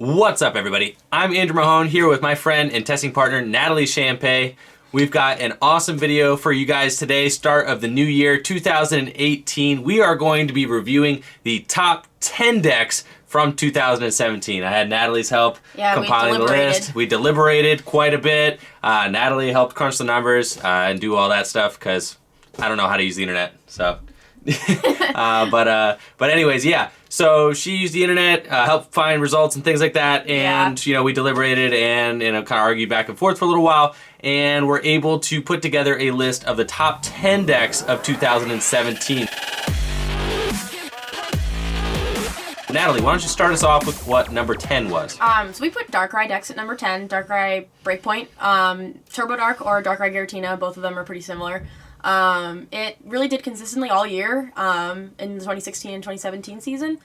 What's up, everybody? I'm Andrew Mahone here with my friend and testing partner, Natalie Shampay. We've got an awesome video for you guys today, start of the new year, 2018. We are going to be reviewing the top 10 decks from 2017. I had Natalie's help compiling the list. We deliberated quite a bit. Natalie helped crunch the numbers and do all that stuff because I don't know how to use the internet, so... but anyways, yeah. So she used the internet, helped find results and things like that, and you know, we deliberated and kind of argued back and forth for a little while, and we're able to put together a list of the top 10 decks of 2017. Natalie, why don't you start us off with what number 10 was? So we put Darkrai decks at number 10, Darkrai Breakpoint, Turbo Dark or Darkrai Giratina, both of them are pretty similar. It really did consistently all year in the 2016 and 2017 season,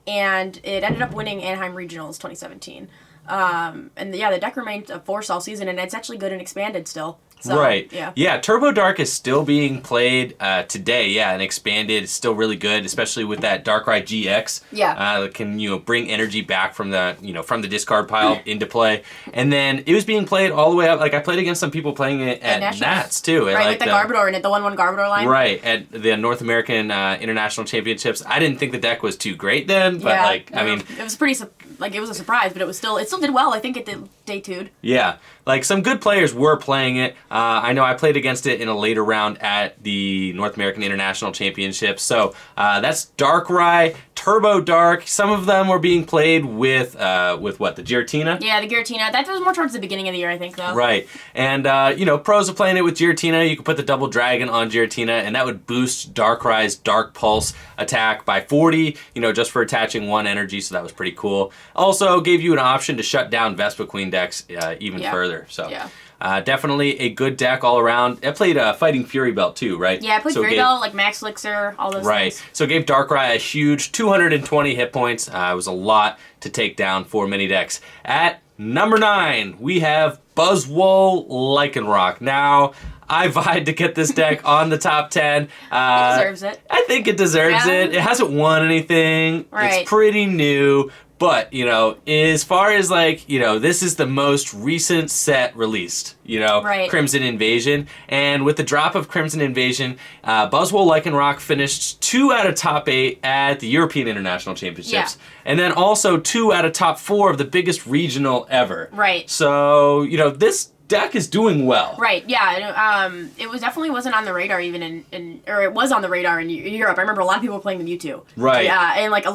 and it ended up winning Anaheim Regionals 2017. And yeah, the deck remained a force all season, and it's actually good and expanded still. So, right. Yeah. Yeah, Turbo Dark is still being played today, yeah, and expanded. It's still really good, especially with that Darkrai GX. Yeah. That can, you know, bring energy back from the, you know, from the discard pile into play. And then it was being played all the way up. Like, I played against some people playing it at Nats, too. Right, like with the Gardevoir in it, the 1/1 Gardevoir line. Right, at the North American International Championships. I didn't think the deck was too great then, but, like, I mean... It was pretty... Like, it was a surprise, but it still did well. I think it did day 2'd. Yeah. Like, some good players were playing it. I know I played against it in a later round at the North American International Championships. So, that's Darkrai, Turbo Dark. Some of them were being played with what, the Giratina? Yeah, the Giratina. That was more towards the beginning of the year, I think, though. Right. And, you know, pros are playing it with Giratina. You could put the Double Dragon on Giratina, and that would boost Darkrai's Dark Pulse attack by 40, you know, just for attaching 1 energy, so that was pretty cool. Also gave you an option to shut down Vespiquen decks even further. So definitely a good deck all around. It played Fighting Fury Belt too, right? Yeah, I played Fury Belt, like Max Elixir, all those things. Right. So it gave Darkrai a huge 220 hit points. It was a lot to take down for many decks. At number 9, we have Buzzwole Lycanroc. Now, I vied to get this deck on the top 10. It deserves it. I think it deserves it. It hasn't won anything. Right. It's pretty new. But, you know, as far as, like, you know, this is the most recent set released, you know, Crimson Invasion. And with the drop of Crimson Invasion, Buzzwole Lycanroc finished 2 out of top 8 at the European International Championships. Yeah. And then also 2 out of top 4 of the biggest regional ever. Right. So, you know, this deck is doing well. Right, yeah. It was definitely wasn't on the radar even or it was on the radar in Europe. I remember a lot of people were playing the Mewtwo. Right. Yeah, and like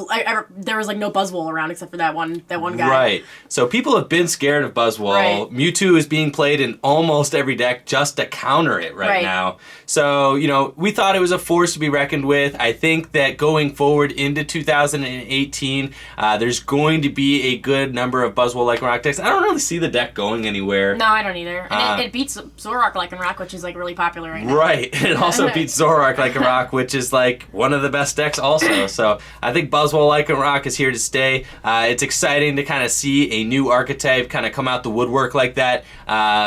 there was like no Buzzwole around except for that one guy. Right. So people have been scared of Buzzwole. Right. Mewtwo is being played in almost every deck just to counter it right now. So, you know, we thought it was a force to be reckoned with. I think that going forward into 2018, there's going to be a good number of Buzzwole Lycanroc decks. I don't really see the deck going anywhere. No, I don't either. And it beats Zork Lycanroc, which is like really popular right now. Right. It also beats Zork Lycanroc, which is like one of the best decks also. So I think Buzzwole Lycanroc is here to stay. It's exciting to kind of see a new archetype kind of come out the woodwork like that.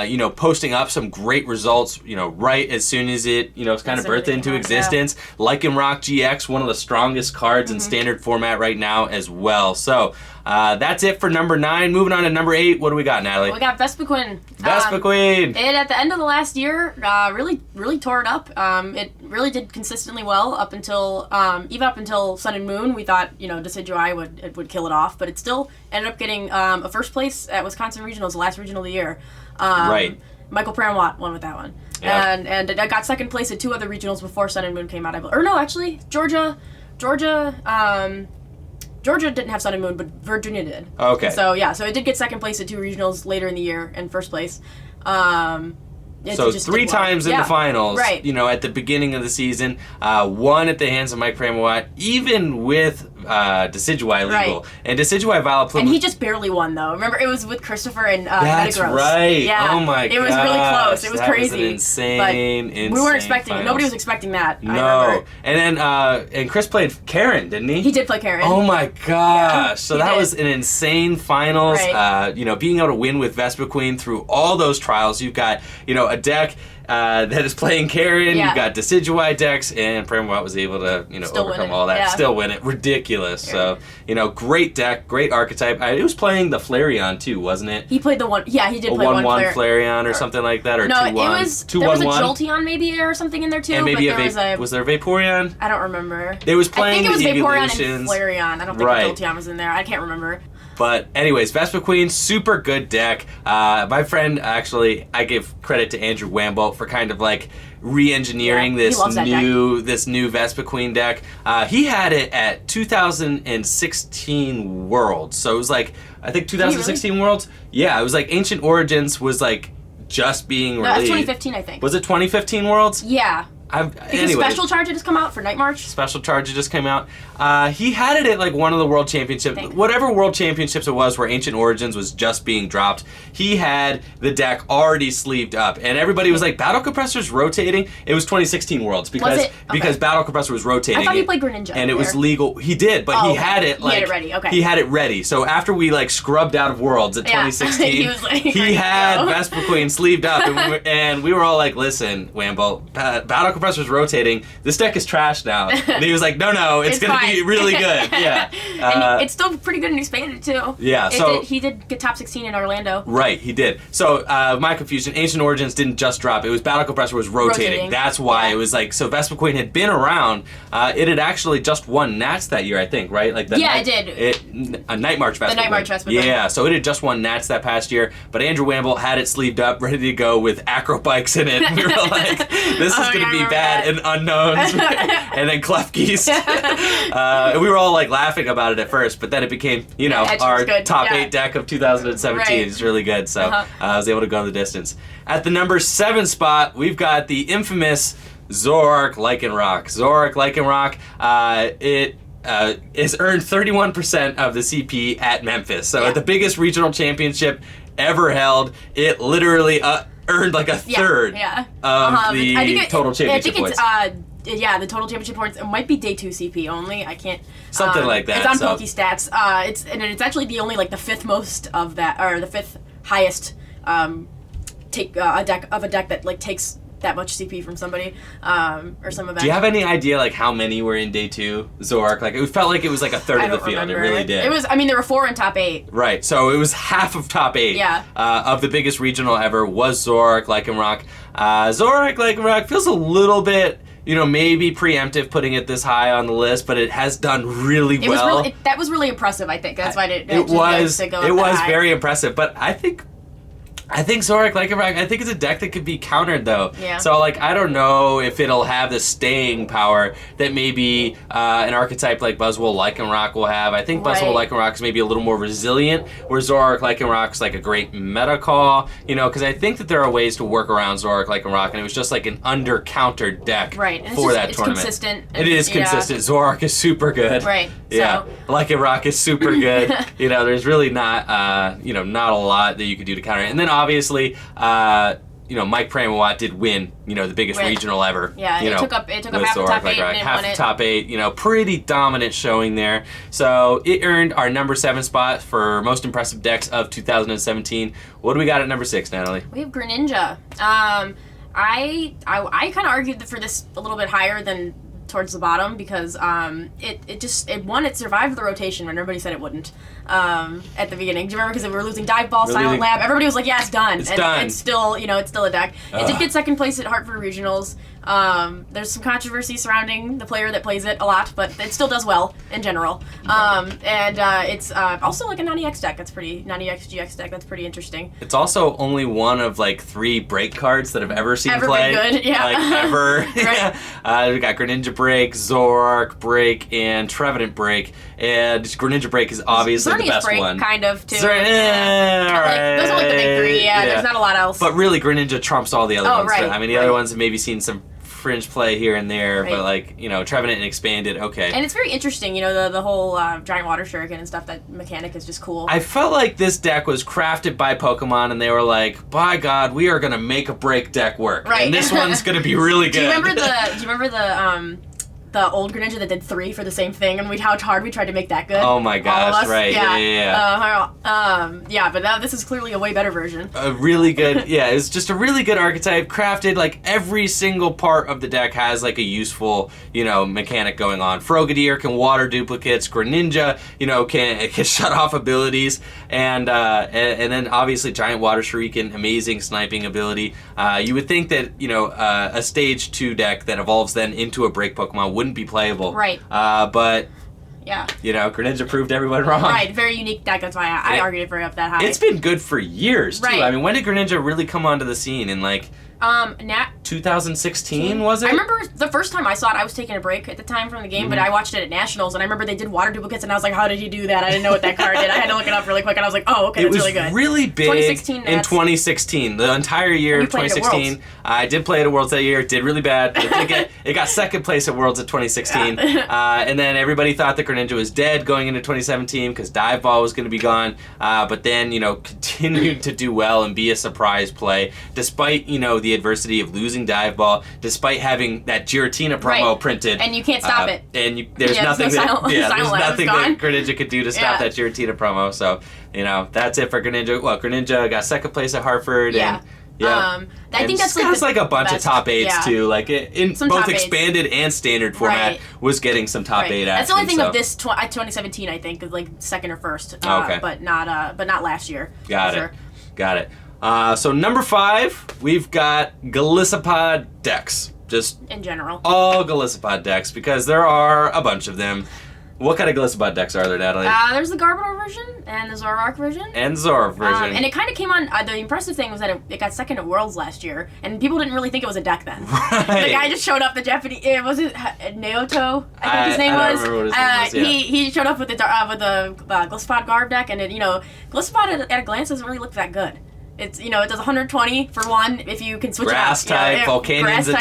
You know, posting up some great results, you know, right as soon as it, you know, it's kind of birthed into existence. Yeah. Lycanroc GX, one of the strongest cards in standard format right now as well. So that's it for number 9. Moving on to number 8. What do we got, Natalie? We got Vespiquen. Vespiquen. It at the end of the last year really tore it up. It really did consistently well up until even up until Sun and Moon. We thought, you know, Decidueye would kill it off, but it still ended up getting a first place at Wisconsin Regionals, the last regional of the year. Right. Michael Pramwatt won with that one. Yep. And I got second place at 2 other regionals before Sun and Moon came out. Or no, actually, Georgia didn't have Sun and Moon, but Virginia did. Okay. So yeah, so it did get second place at 2 regionals later in the year and first place. So 3 times in the finals, you know, at the beginning of the season, 1 at the hands of Mike Pramwatt, even with Decidueye legal. And Decidueye Vileplume... And he just barely won, though. Remember, it was with Christopher and That's Metagross. Right. Yeah. Oh, my God. It was really close. It was crazy. Was an insane we weren't expecting it. Nobody was expecting that. No. And then, and Chris played Karen, didn't he? He did play Karen. Oh, my gosh. Yeah, so that was an insane finals. Right. You know, being able to win with Vespiquen through all those trials. You've got, you know, a deck... that is playing Karen. Yeah. You've got Decidueye decks, and Primowatt was able to, Still overcome win it. all that. Yeah. Still win it. Ridiculous. Yeah. So, great deck, great archetype. It was playing the Flareon too, wasn't it? He played the one. Yeah, he did play 1/1 Flareon or something like that, or no, 2/1. it was there was a Jolteon maybe or something in there too. And maybe but was there a Vaporeon? I don't remember. It was playing I think it was the Vaporeon Evolutions. and Flareon. I don't think Right. Jolteon was in there. I can't remember. But anyways, Vespiquen, super good deck. My friend, actually, I give credit to Andrew Wamble for kind of like re-engineering he loves that this new Vespiquen deck. He had it at 2016 Worlds, so it was like I think 2016 Worlds. Yeah, it was like Ancient Origins was like just being No, released. it was 2015, I think. Was it 2015 Worlds? Yeah. Because Special Charge had just come out for Night March. Special Charge just came out. He had it at like one of the World Championships, whatever World Championships it was, where Ancient Origins was just being dropped. He had the deck already sleeved up, and everybody was like, "Battle Compressor's rotating." It was 2016 Worlds because Battle Compressor was rotating. I thought he played Greninja, and it was legal. He did, but he had it like he had it ready. Okay, he had it ready. So after we like scrubbed out of Worlds at 2016, he was like, he had Vespiquen sleeved up, and we were all like, "Listen, Wambo, Battle Compressor's rotating. This deck is trash now." And he was like, no, it's going to be really good. Yeah. And it's still pretty good and expanded too. Yeah. He did get top 16 in Orlando. Right, he did. So my confusion, Ancient Origins didn't just drop. It was Battle Compressor was rotating. That's why it was like, so Vespiquen had been around. It had actually just won Nats that year, I think, right? Like it did. A Night March Vespiquen. The Night March Vespiquen. Yeah, so it had just won Nats that past year. But Andrew Wamble had it sleeved up, ready to go with acro bikes in it. We were like, this is going to be bad. And unknowns, and then Klefkies. We were all like laughing about it at first, but then it became, our top 8 deck of 2017. Right. It's really good, so I was able to go the distance. At the number 7 spot, we've got the infamous Zork Lycanroc. Zork Lycanroc, it has earned 31% of the CP at Memphis. So at the biggest regional championship ever held, it literally earned like a third of the total championship points. The total championship points. It might be day 2 CP only. I can't. Something like that. It's on PokeStats. It's actually the only like the 5th most of that, or the 5th highest take a deck that like takes that much CP from somebody or some event. Do you have any idea like how many were in day 2 Zork? Like it felt like it was like a third of the field. Remember. It really did. It was. I mean, there were 4 in top 8. Right. So it was half of top 8. Yeah. Of the biggest regional ever was Zork Lycanroc. Zork Lycanroc feels a little bit, maybe preemptive putting it this high on the list, but it has done really well. That was really impressive. I think that's why it was very impressive. But I think Zork Lycanroc, I think it's a deck that could be countered though. Yeah. So like I don't know if it'll have the staying power that maybe an archetype like Buzzwole Lycanroc will have. I think Buzzwole Lycanroc is maybe a little more resilient, where Zork Lycanroc's like a great meta call. Because I think that there are ways to work around Zork Lycanroc, and it was just like an under-countered deck for that tournament. It's consistent. It is consistent. Zork is super good. Right. Yeah. So. Lycanroc is super good. There's really not not a lot that you could do to counter it. And then obviously, Mike Primowatt did win, the biggest regional ever. Yeah, it took up half the top 8 and half the top 8, pretty dominant showing there. So it earned our number 7 spot for most impressive decks of 2017. What do we got at number 6, Natalie? We have Greninja. I kind of argued for this a little bit higher than towards the bottom because it survived the rotation when everybody said it wouldn't at the beginning. Do you remember? Because we were losing Dive Ball, Silent Lab. Everybody was like, "Yeah, it's done." It's still, it's still a deck. It did get second place at Hartford Regionals. There's some controversy surrounding the player that plays it a lot, but it still does well in general. It's also like a 90X deck. That's pretty 90X GX deck. That's pretty interesting. It's also only one of like 3 break cards that I've ever seen play. Been good, yeah. Like ever. Right. We got Greninja Break, Zork Break, and Trevenant Break. And Greninja Break is obviously the best break, one. Kind of too. All right. Those are like the big 3. Yeah, there's not a lot else. But really, Greninja trumps all the other ones. Right. I mean, the other ones have maybe seen some fringe play here and there, but like, Trevenant and Expanded, okay. And it's very interesting, the whole giant water shuriken and stuff. That mechanic is just cool. I felt like this deck was crafted by Pokemon, and they were like, by God, we are gonna make a break deck work. Right. And this one's gonna be really good. Do you remember the old Greninja that did 3 for the same thing, and how hard we tried to make that good. Oh my gosh! Right? Yeah. But this is clearly a way better version. A really good, it's just a really good archetype, crafted, like every single part of the deck has like a useful, mechanic going on. Frogadier can water duplicates, Greninja, can shut off abilities, and then obviously Giant Water Shuriken, amazing sniping ability. You would think that, a stage 2 deck that evolves then into a break Pokemon wouldn't be playable. Right. But yeah. Greninja proved everyone wrong. Right, very unique deck. That's why I argued it for up that high. It's been good for years, too. Right. I mean, when did Greninja really come onto the scene? In, 2016, was it? I remember the first time I saw it, I was taking a break at the time from the game, but I watched it at Nationals, and I remember they did water duplicates, and I was like, how did he do that? I didn't know what that card did. I had to look it up really quick, and I was like, oh, okay, that's really good. It was really big 2016, in 2016. The entire year of 2016. I did play it at Worlds that year. It did really bad. It got second place at Worlds at 2016. And then everybody thought that Greninja was dead going into 2017 because Dive Ball was going to be gone. But then, continued to do well and be a surprise play, despite, the adversity of losing Dive Ball, despite having that Giratina promo printed. And you can't stop it. And there's nothing that Greninja could do to stop that Giratina promo. So, that's it for Greninja. Well, Greninja got second place at Hartford. Yeah. Yeah. I think that's like a bunch of top 8s too. Like in some both expanded and standard format was getting some top 8 action. That's the only thing of this 2017, I think, is like second or first. But not last year. Got it. So number 5, we've got Golisopod decks. Just in general. All Golisopod decks, because there are a bunch of them. What kind of Golisopod decks are there, Natalie? There's the Gardevoir version and the Zork version. And Zork version. And it kind of came on, the impressive thing was that it got second at Worlds last year, and people didn't really think it was a deck then. Right. The guy just showed up, the Japanese, Naoto, I think his name I was. don't remember what his name was, He showed up with the Golisopod Garb deck, and Golisopod at a glance doesn't really look that good. It's, it does 120 for 1 if you can switch grass it out. Type, Volcanions a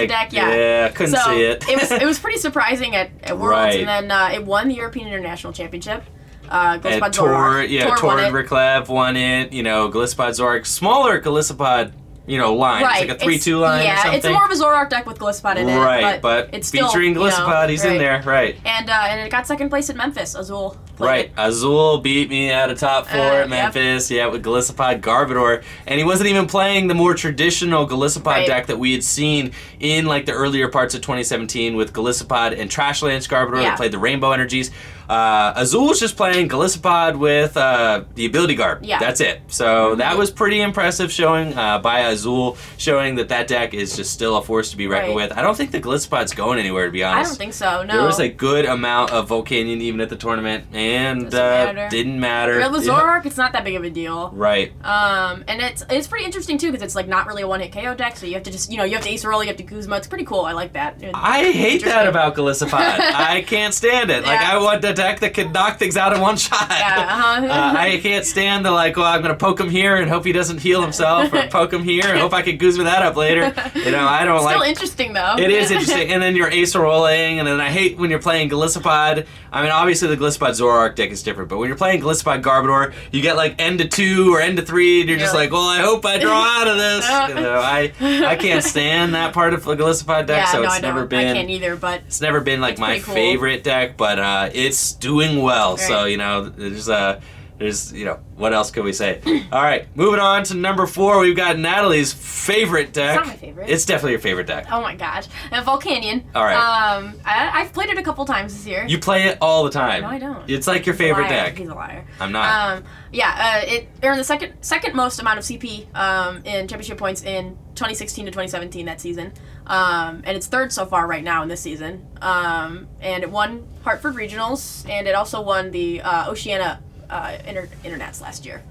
deck. Yeah, couldn't see it. It was pretty surprising at Worlds, and then it won the European International Championship. Golisopod Zork. Tor and Riclev won it. Golisopod Zork. Smaller Golisopod line. Right. It's like a 3-2 line or something. Yeah, it's more of a Zork deck with Golisopod in it. Right, but it's featuring still, Golisopod, he's in there, right. And it got second place at Memphis. Azul played it. Azul beat me at a top 4 at Memphis, with Golisopod Gardevoir. And he wasn't even playing the more traditional Golisopod deck that we had seen in the earlier parts of 2017 with Golisopod and Trashlands Gardevoir that played the Rainbow Energies. Azul was just playing Golisopod with the Ability Garb. Yeah. That's it. So that was pretty impressive showing by Azul, showing that deck is just still a force to be reckoned with. I don't think the Golisopod's going anywhere, to be honest. I don't think so, no. There was a good amount of Volcanion even at the tournament, and didn't matter. With Zork, it's not that big of a deal. Right. And it's pretty interesting, too, because it's not really a one-hit KO deck, so you have to just, you have to Ace Roll, you have to Guzma. It's pretty cool. I like that. I hate that about Golisopod. I can't stand it. I want the deck that can knock things out in one shot. I can't stand the I'm going to poke him here and hope he doesn't heal himself, or poke him here and hope I can Guzma that up later. I don't Still interesting, though. It is interesting. And then you're Ace rolling, and then I hate when you're playing Golisopod. I mean, obviously the Golisopod Zork deck is different, but when you're playing Golisopod Gardevoir, you get end to 2 or end to 3, and you're just well, I hope I draw out of this. I can't stand that part of the Golisopod deck, so it's never been. I can't either, but it's never been my favorite deck, but it's doing well. Right. So there's what else can we say? All right, moving on to number 4, we've got Natalie's favorite deck. It's not my favorite. It's definitely your favorite deck. Oh my gosh, Volcanion. All right. I've played it a couple times this year. You play it all the time. No, I don't. It's your favorite deck. He's a liar. I'm not. It earned the second most amount of CP in championship points in 2016 to 2017 that season, and it's third so far right now in this season. And it won Hartford Regionals, and it also won the Oceania Internets last year,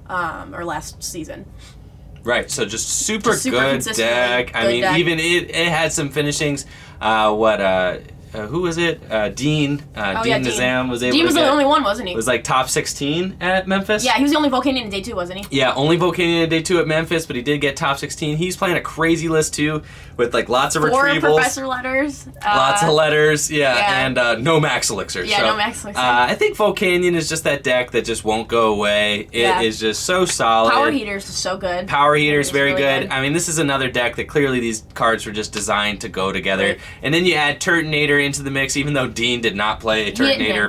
or last season. Right, so just super good deck. I mean, even it had some finishings. who was it? Dean. Dean Nizam was able Dean was to the only one, wasn't he? Was like top 16 at Memphis. Yeah, he was the only Volcanion in day 2, wasn't he? Yeah, only Volcanion in day 2 at Memphis, but he did get top 16. He's playing a crazy list too, with like lots of 4 retrievals. Professor letters. Lots of letters, and no max elixirs. Yeah, so, no max elixirs. I think Volcanion is just that deck that just won't go away. It is just so solid. Power Heaters is so good. Power Heaters, very really good. I mean, this is another deck that clearly these cards were just designed to go together. Right. And then you add Turtonator into the mix, even though Dean did not play a Turtonator.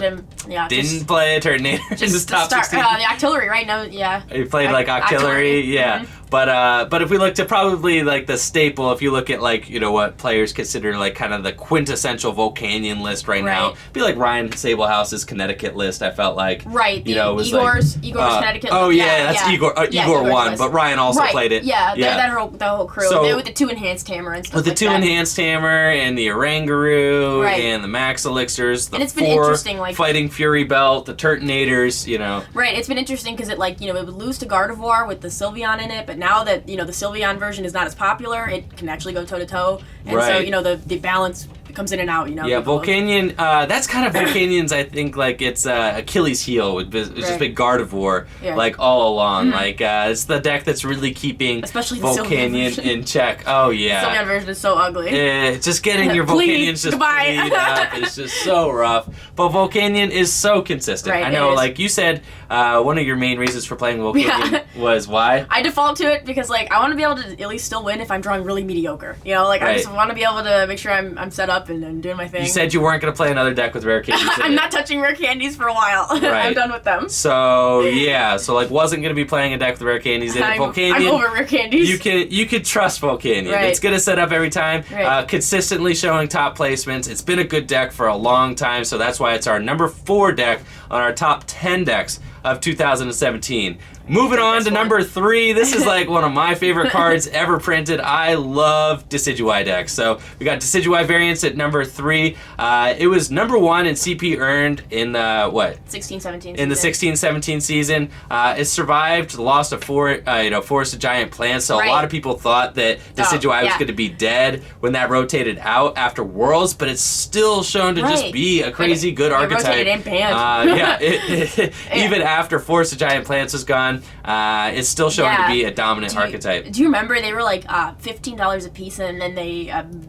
Didn't play a Turtonator in his top 16. The Octillery, right? No, yeah. He played like Octillery, yeah. Mm-hmm. But if we look to probably like the staple, if you look at like, you know, what players consider like kind of the quintessential Volcanion list right now, it'd be like Ryan Sablehouse's Connecticut list, I felt like. Right. You know, it was Igor's Connecticut list. Oh yeah, that's Igor. Igor won, but Ryan also played it. Yeah, that whole crew. So, with the 2 enhanced hammer and stuff with the 2 enhanced hammer and the Oranguru and the Max Elixirs, the and it's been 4 interesting, like Fighting Fury Belt, the Turtonators, you know. Right, it's been interesting because it like, you know, it would lose to Gardevoir with the Sylveon in it, but now that, you know, the Sylveon version is not as popular, it can actually go toe-to-toe. And so, you know, the balance comes in and out, you know. Yeah, Volcanion, that's kind of Volcanion's, I think, like, it's Achilles heel. It's just been Gardevoir, like, all along. Like, it's the deck that's really keeping Volcanion in check. Oh, yeah. The Sylveon version is so ugly. Just getting your Volcanions just bleed up. It's just so rough. But Volcanion is so consistent. I know, like you said, one of your main reasons for playing Volcanion was why? I default to it because, like, I want to be able to at least still win if I'm drawing really mediocre. You know, like, I just want to be able to make sure I'm set up and doing my thing. You said you weren't going to play another deck with rare candies. I'm not touching rare candies for a while. I'm done with them. So like wasn't going to be playing a deck with rare candies in it. Volcanion, I'm over rare candies. You could trust Volcanion. It's going to set up every time, consistently showing top placements. It's been a good deck for a long time, so that's why it's our number 4 deck on our top 10 decks of 2017. Moving on to number 3. This is like one of my favorite cards ever printed. I love Decidueye decks. So we got Decidueye variants at number 3. It was number 1 in CP earned in the 16-17 in the 16-17 season. It survived the loss of Forest of Giant Plants. So a lot of people thought that Decidueye was going to be dead when that rotated out after Worlds, but it's still shown to just be a crazy good archetype. It rotated and banned. Even after Forest of Giant Plants was gone, it's still showing to be a dominant archetype. Do you remember they were like $15 a piece, and then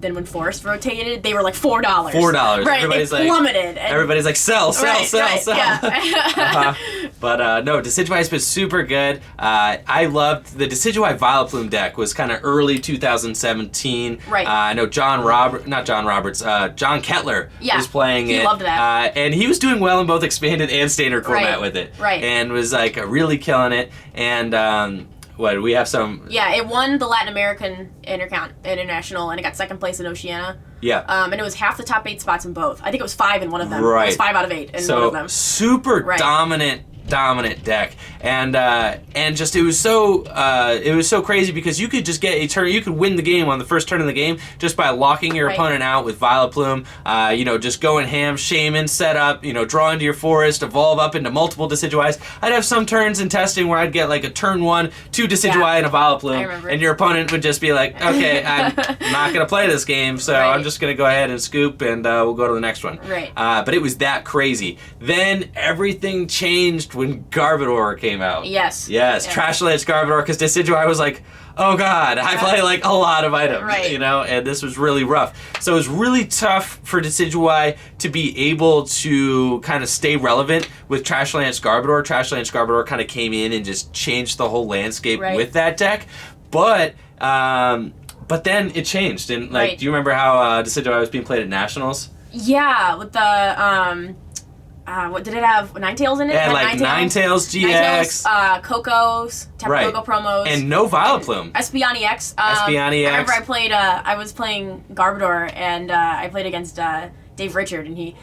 then when Forest rotated, they were like $4. $4. Right, everybody's it plummeted. Everybody's like, sell. Yeah. But no, Decidueye's been super good. I loved the Decidueye Vileplume deck. Was kind of early 2017. Right. I know John Kettler was playing it. He loved that. And he was doing well in both expanded and standard format with it. Right. And was like really killing it. And we have some... Yeah, it won the Latin American International, and it got 2nd place in Oceania. Yeah. And it was half the top 8 spots in both. I think it was 5 in one of them. Right. It was 5 out of 8 in one of them. Super dominant deck, and just it was so crazy because you could just get a turn, you could win the game on the first turn of the game just by locking your opponent out with Vileplume, just going ham, Shaman, set up, draw into your forest, evolve up into multiple Decidueyes. I'd have some turns in testing where I'd get like a turn 1, 2 Decidueye and a Vileplume, and your opponent would just be like, okay, I'm not gonna play this game, so I'm just gonna go ahead and scoop, and we'll go to the next one. But it was that crazy. Then everything changed when Gardevoir came out. Yes. Trashlands Gardevoir, because Decidueye was like, oh god, I play like a lot of items, and this was really rough. So it was really tough for Decidueye to be able to kind of stay relevant with Trashlands Gardevoir. Trashlands Gardevoir kind of came in and just changed the whole landscape with that deck. But then it changed, and do you remember how Decidueye was being played at Nationals? Yeah, with the what did it have? Ninetales in it? Yeah, like Ninetales GX. Coco's, Tapu Koko promos. And no Vileplume. Espeon EX. Espeon EX. I remember I was playing Gardevoir, and I played against Dave Richard, and he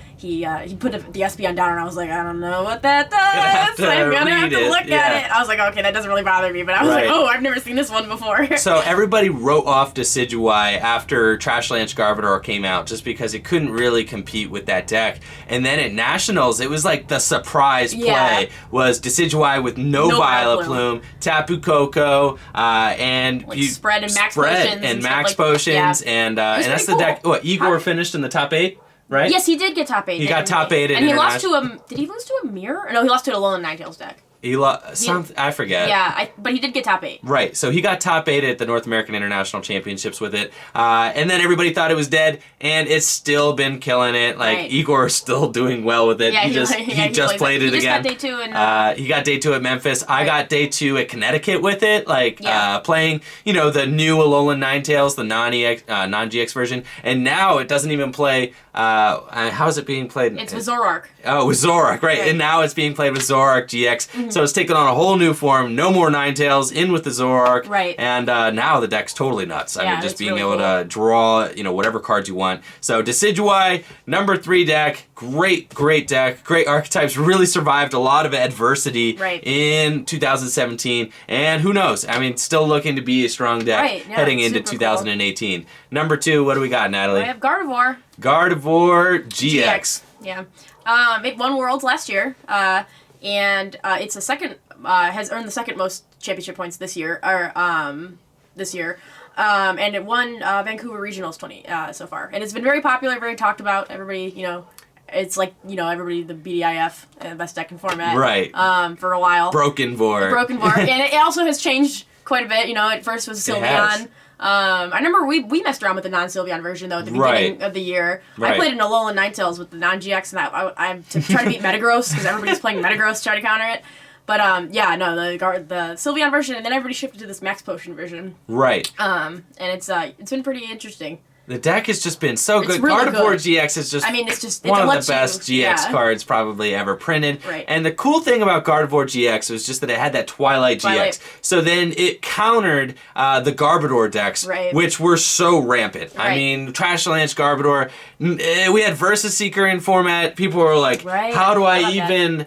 put the Espeon down, and I was like, I don't know what that does. I'm gonna have to look at it. I was like, okay, that doesn't really bother me, but I was like, oh, I've never seen this one before. So everybody wrote off Decidueye after Trashlands Gardevoir came out, just because it couldn't really compete with that deck. And then at Nationals, it was like the surprise play was Decidueye with no Vileplume, Tapu Koko, and like spread and max potions, and max potions, and that's the deck. What, Igor finished in the top 8? right? Yes, he did get top 8. He got top 8 in and he lost to a. Did he lose to a mirror? No, he lost to a Alolan Ninetales deck. He I forget. Yeah, but he did get top 8. Right, so he got top 8 at the North American International Championships with it, and then everybody thought it was dead, and it's still been killing it. Like right. Igor is still doing well with it. Yeah, he just played it again. He just got day 2 and he got day 2 at Memphis. I got day 2 at Connecticut with it, playing the new Alolan Ninetales, the non-GX version, and now it doesn't even play. How is it being played? It's with Zork. Oh, with Zork, right. And now it's being played with Zork GX. Mm-hmm. So it's taken on a whole new form. No more Ninetales, in with the Zork. Right. And now the deck's totally nuts. I mean, just being really able to draw, whatever cards you want. So Decidueye, number 3 deck. Great deck. Great archetypes. Really survived a lot of adversity in 2017. And who knows? I mean, still looking to be a strong deck heading into 2018. Cool. Number 2, what do we got, Natalie? I have Gardevoir. Gardevoir GX. Yeah. It won Worlds last year, and it's the second, has earned the second most championship points this year, and it won Vancouver Regionals 20 so far, and it's been very popular, very talked about. Everybody, it's like everybody the BDIF best deck in format, right? For a while. Broken Vor, and it also has changed quite a bit. At first was Sylveon. I remember we messed around with the non-Sylveon version, though, at the beginning of the year. Right. I played an Alolan Ninetales with the non-GX, and I to try to beat Metagross, because everybody's playing Metagross to try to counter it. But, the Sylveon version, and then everybody shifted to this Max Potion version. Right. And it's been pretty interesting. The deck has just been so good. Really Gardevoir good. GX is just it's one of the best GX cards probably ever printed. Right. And the cool thing about Gardevoir GX was just that it had that Twilight GX. So then it countered the Garbodor decks, which were so rampant. Right. I mean, Trashlands, Garbodor. We had Versus Seeker in format. People were like, how do I even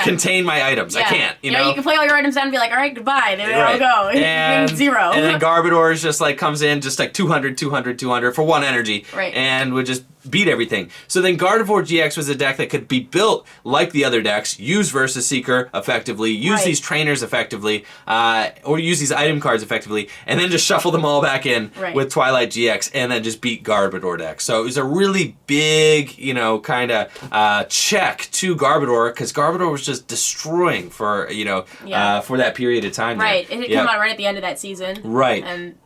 contain my items? I can't, you can play all your items down and be like, all right, goodbye. There they all go. And 0. And then Garbodor is just comes in just like 200 for 1 energy. Right. And would just beat everything. So then Gardevoir GX was a deck that could be built like the other decks, use Versus Seeker effectively, use these trainers effectively, or use these item cards effectively, and then just shuffle them all back in with Twilight GX, and then just beat Garbodor decks. So it was a really big, kind of check to Garbodor, because Garbodor was just destroying for that period of time. Right. It had come out right at the end of that season. Right. And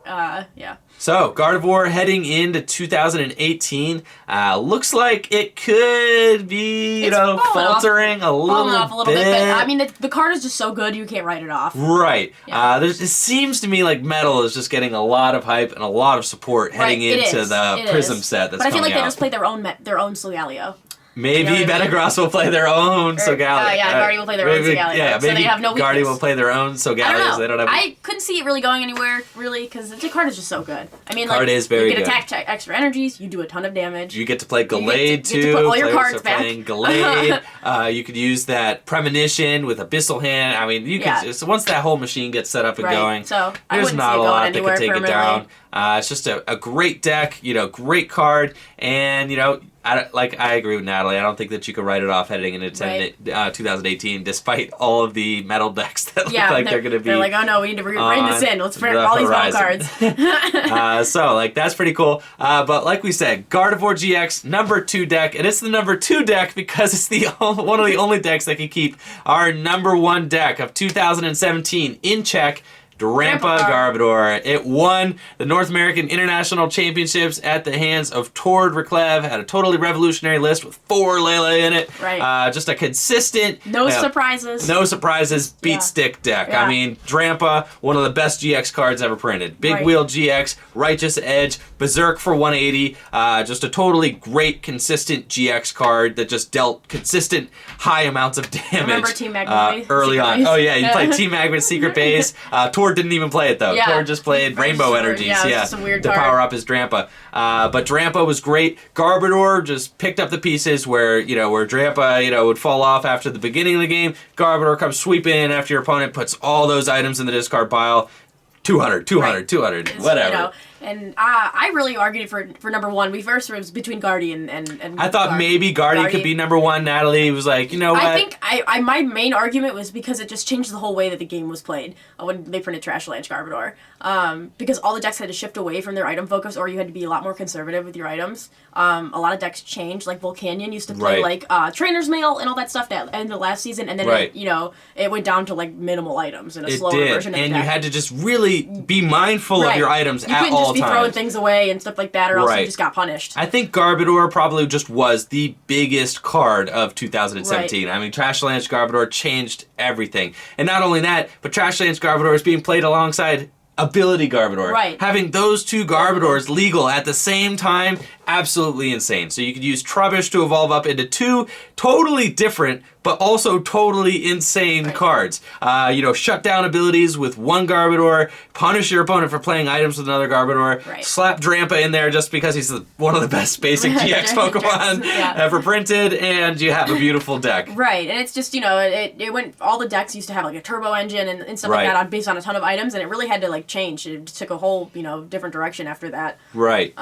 So, Gardevoir heading into 2018, looks like it could be, faltering a little bit. But, I mean, the card is just so good, you can't write it off. Right. Yeah. It seems to me like Metal is just getting a lot of hype and a lot of support heading into the Prism set that's coming out. But I feel like they just played their own Solgaleo. Maybe Metagross will play their own Solgaleo. Guardy will play their own Solgaleo. Yeah, maybe so they have no weakness. Guardy will play their own Solgaleos. They don't have. I couldn't see it really going anywhere, because the card is just so good. I mean, card is very you good. Attack extra energies, you do a ton of damage. You get to play Gallade too. You get to put all your cards back. Playing Gallade. You could use that Premonition with Abyssal Hand. I mean, you could. So once that whole machine gets set up and going, so there's not a lot that could take it down. It's just a great deck, great card, and I agree with Natalie. I don't think that you could write it off heading into 2018, despite all of the metal decks that look like they're going to be. They're like, oh no, we need to bring this in. Let's bring all these metal cards. So that's pretty cool. But like we said, Gardevoir GX number 2 deck, and it's the number 2 deck because it's one of the only decks that can keep our number 1 deck of 2017 in check. Drampa Garbodor. It won the North American International Championships at the hands of Tord Reklev. Had a totally revolutionary list with 4 Lele in it. Right. Just a consistent... No surprises. No surprises. Beat stick deck. Yeah. I mean, Drampa, one of the best GX cards ever printed. Big Wheel GX, Righteous Edge, Berserk for 180. Just a totally great, consistent GX card that just dealt consistent high amounts of damage. Remember Team Magnet early on. Base? Oh yeah, you played Team Magnet Secret Base. Tord didn't even play it though. Yeah. Tord just played Rainbow Energies. Yeah, some weird to card. power up his Drampa. But Drampa was great. Garbodor just picked up the pieces where Drampa would fall off after the beginning of the game. Garbodor comes sweeping in after your opponent, puts all those items in the discard pile. 200, whatever. And I really argued for number one. We first was between Guardian and I thought maybe Guardian could be number one. Natalie was like, you know what? I think my main argument was because it just changed the whole way that the game was played when they printed Trashlanch Garbodor. Because all the decks had to shift away from their item focus, or you had to be a lot more conservative with your items. A lot of decks changed. Like Volcanion used to play like Trainer's Mail and all that stuff at the end of last season, and then it went down to like minimal items in a slower version of the deck. And you had to just really be mindful of your items at all times. You couldn't just be throwing things away and stuff like that, or else you just got punished. I think Garbodor probably just was the biggest card of 2017. I mean, Trashlanch Garbodor changed everything. And not only that, but Trashlanch Garbodor is being played alongside Ability Garbodor. Having those two Garbodors legal at the same time, absolutely insane. So you could use Trubbish to evolve up into two totally different but also totally insane cards. Shut down abilities with one Garbodor, punish your opponent for playing items with another Garbodor, slap Drampa in there just because he's one of the best basic GX Pokemon ever printed, and you have a beautiful deck. Right, and it's just, it went, all the decks used to have like a turbo engine and stuff like that based on a ton of items, and it really had to like change. It took a whole, different direction after that. Right.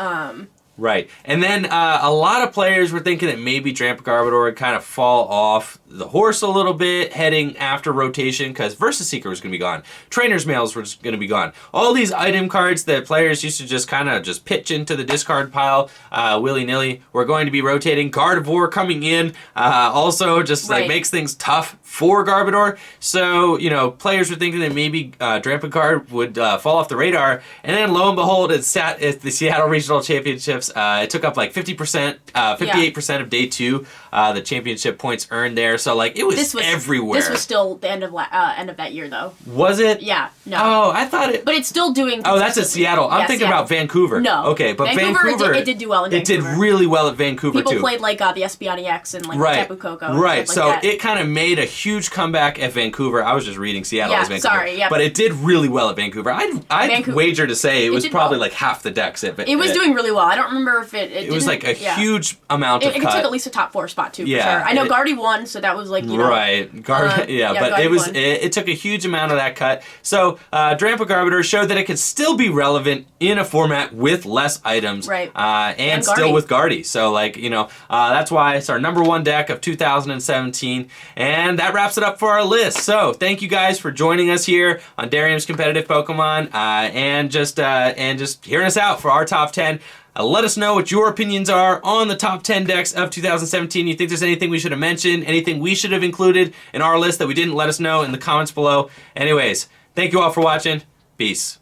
Right. And then a lot of players were thinking that maybe Drampa Garbodor would kind of fall off the horse a little bit heading after rotation because Versus Seeker was going to be gone. Trainer's Mails were going to be gone. All these item cards that players used to just kind of just pitch into the discard pile willy-nilly were going to be rotating. Gardevoir coming in also just like makes things tough for Garbodor. So, players were thinking that maybe Drampa Guard would fall off the radar. And then lo and behold, at the Seattle Regional Championships, it took up like 50%, 58% of day 2, the championship points earned there. So like it was everywhere. This was still the end of that year though. Was it? Yeah. No. Oh, I thought it. But it's still doing. Oh, that's at Seattle. I'm thinking about Vancouver. No. Okay, but Vancouver. It did do well in Vancouver. It did really well at Vancouver too. People played like the Espeon EX and like Tapu Koko. Right. So it kind of made a huge comeback at Vancouver. I was just reading Seattle as Vancouver. Sorry. Yeah. But it did really well at Vancouver. I'd wager to say it was probably like half the decks at Vancouver. It was doing really well. I don't remember if it was like a huge amount of cut. It took at least a top 4 spot too. For sure. I know Guardy won, so that was like but it took a huge amount of that cut. So Drampa Garbodor showed that it could still be relevant in a format with less items, and still with Guardy. So that's why it's our number 1 deck of 2017, and that wraps it up for our list. So thank you guys for joining us here on Darium's Competitive Pokemon, and just hearing us out for our top 10. Let us know what your opinions are on the top 10 decks of 2017. You think there's anything we should have mentioned, anything we should have included in our list that we didn't? Let us know in the comments below. Anyways, thank you all for watching. Peace.